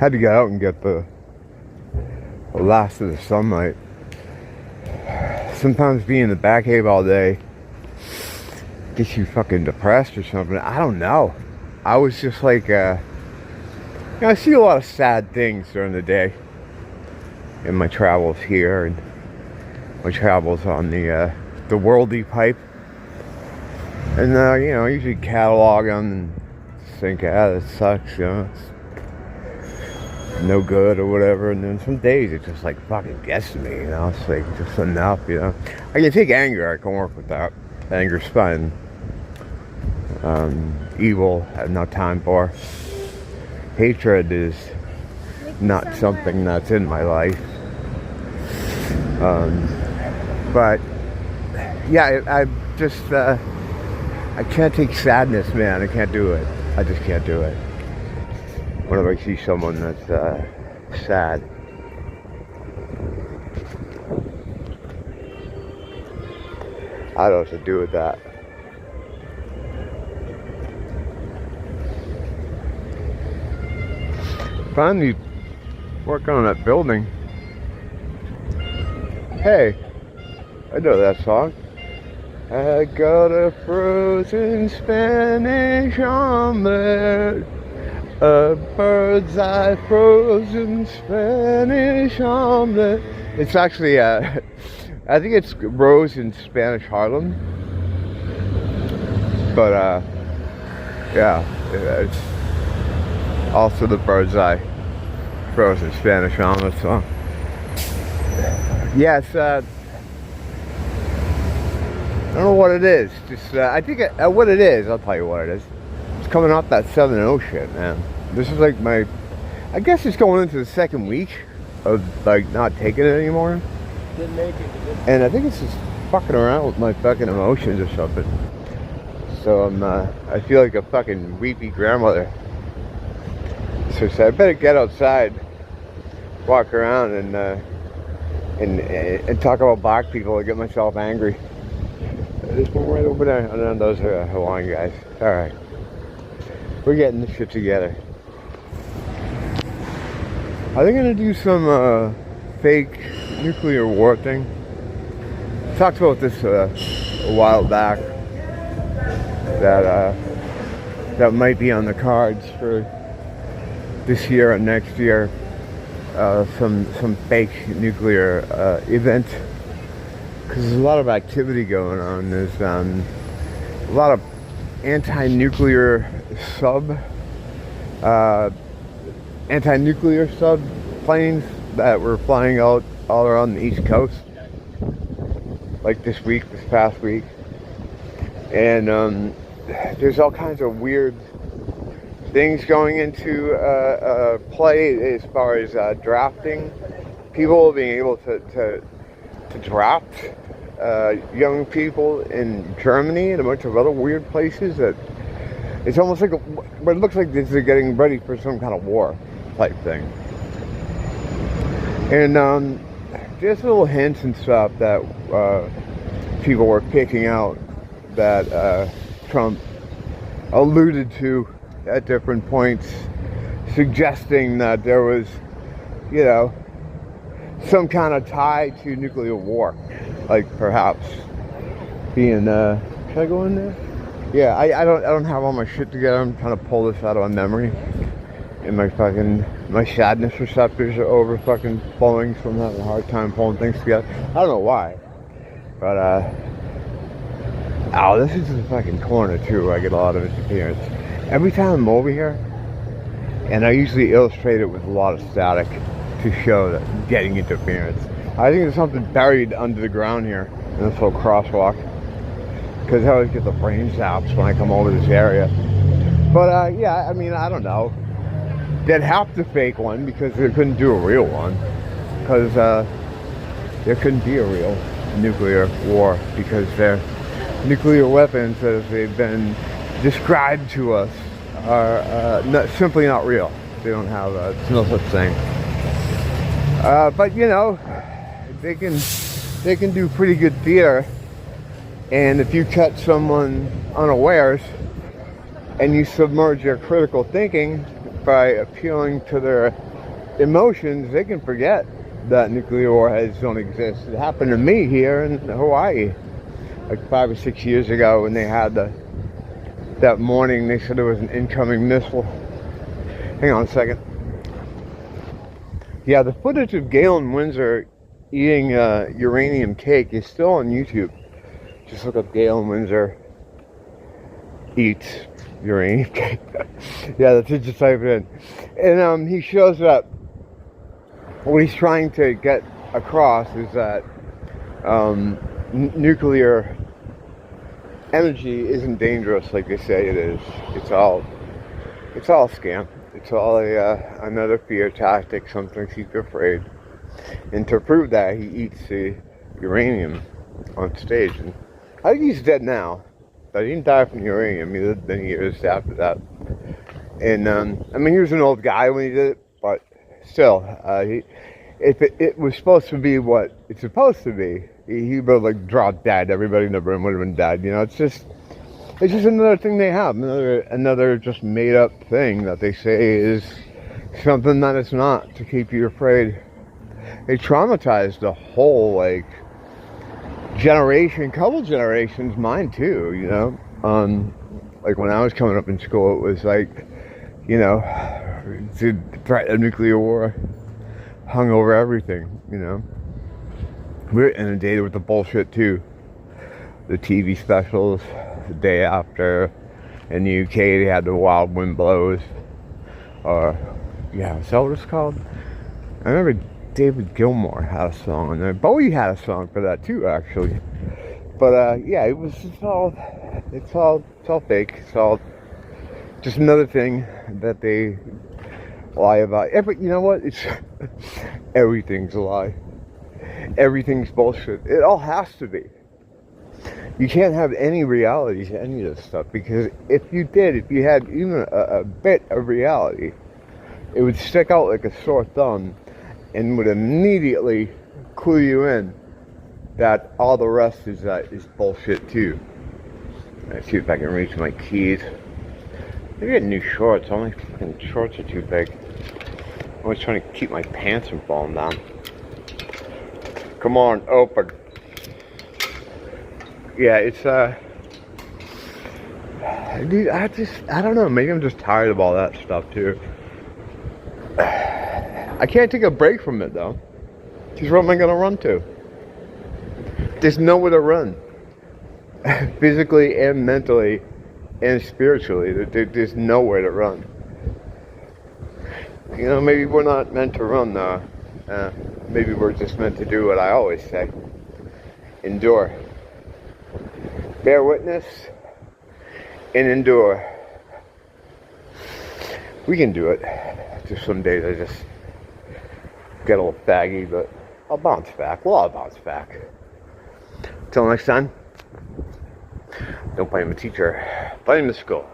Had to get out and get the last of the sunlight. Sometimes being in the back cave all day gets you fucking depressed or something. I don't know. I was just like, I see a lot of sad things during the day in my travels here and my travels on the worldy pipe. And, I usually catalog them and think, that sucks, it's no good or whatever. And then some days it just like fucking gets to me, it's like just enough, I can take anger, I can work with that. Anger's fun. Evil, I have no time for. Hatred is not something that's in my life. But yeah, I just I can't take sadness, man. I can't do it. I just can't do it. Whenever I see someone that's sad. I don't know what to do with that. Finally working on that building. Hey, I know that song. I got a frozen Spanish omelet, a bird's eye frozen Spanish omelet. It's actually, I think it's Rose in Spanish Harlem. But, yeah, it's also the bird's eye frozen Spanish omelet song. Yes, I don't know what it is. Just I think what it is. I'll tell you what it is. It's coming off that Southern Ocean, man. This is like I guess it's going into the second week of like not taking it anymore. Didn't make it. And I think it's just fucking around with my fucking emotions or something. So I feel like a fucking weepy grandmother. So I better get outside, walk around, and talk about black people and get myself angry. There's one right over there. I know those are Hawaiian guys. Alright. We're getting this shit together. Are they gonna do some fake nuclear war thing? I talked about this a while back. That might be on the cards for this year and next year. Some fake nuclear event. Because there's a lot of activity going on. There's a lot of anti-nuclear planes that were flying out all around the East Coast, like this past week, and there's all kinds of weird things going into play as far as drafting. People being able to draft young people in Germany and a bunch of other weird places. That it's almost like but it looks like this is getting ready for some kind of war type thing. And there's little hints and stuff that people were picking out that Trump alluded to at different points, suggesting that there was, some kind of tie to nuclear war, like perhaps being. Should I go in there? Yeah, I don't have all my shit together. I'm trying to pull this out of my memory, and my sadness receptors are over fucking flowing, so I'm having a hard time pulling things together. I don't know why, but this is the fucking corner too, where I get a lot of interference. Every time I'm over here, and I usually illustrate it with a lot of static to show that I'm getting interference. I think there's something buried under the ground here in this little crosswalk, because I always get the brain zaps when I come over this area. But yeah, I mean, I don't know. They'd have to fake one because they couldn't do a real one, because there couldn't be a real nuclear war, because their nuclear weapons, as they've been described to us, are simply not real. They don't have there's no such thing. But they can do pretty good theater, and if you catch someone unawares and you submerge their critical thinking by appealing to their emotions, they can forget that nuclear warheads don't exist. It happened to me here in Hawaii, like 5 or 6 years ago, when they had that morning, they said there was an incoming missile. Hang on a second. Yeah, the footage of Galen Windsor eating uranium cake is still on YouTube. Just look up Galen Windsor eats uranium cake. Yeah, that's it, just type it in. And he shows that what he's trying to get across is that nuclear energy isn't dangerous like they say it is. It's all a scam. It's all another fear tactic, something to keep you afraid. And to prove that, he eats the uranium on stage. And I think he's dead now, but he didn't die from uranium. He lived many years after that. And I mean, he was an old guy when he did it, but still, if it was supposed to be what it's supposed to be, he would have like dropped dead. Everybody in the room would have been dead. You know, it's just another thing they have, another just made up thing that they say is something that it's not, to keep you afraid. They traumatized the whole couple generations, mine too. You know, like when I was coming up in school, it was like, you know, the threat of nuclear war hung over everything. You know, we're inundated with the bullshit too. The TV specials, the day after. In the UK, they had the Wild Wind Blows. Yeah, is that what it's called? I remember David Gilmour had a song on there. Bowie had a song for that too, actually. But yeah, it's all fake. It's all just another thing that they lie about. But you know what? It's everything's a lie. Everything's bullshit. It all has to be. You can't have any reality to any of this stuff, because if you had even a bit of reality, it would stick out like a sore thumb and would immediately clue you in that all the rest is bullshit too. Let's see if I can reach my keys. I get new shorts. All my fucking shorts are too big. I'm always trying to keep my pants from falling down. Come on, open. Yeah, it's dude, I don't know, maybe I'm just tired of all that stuff too. I can't take a break from it though. Because where am I gonna run to? There's nowhere to run. Physically and mentally and spiritually, there's nowhere to run. You know, maybe we're not meant to run though. Maybe we're just meant to do what I always say. Endure. Bear witness and endure. We can do it. Just some days I just get a little faggy, but I'll bounce back. Well, I'll bounce back. Till next time, don't blame the teacher, blame the school.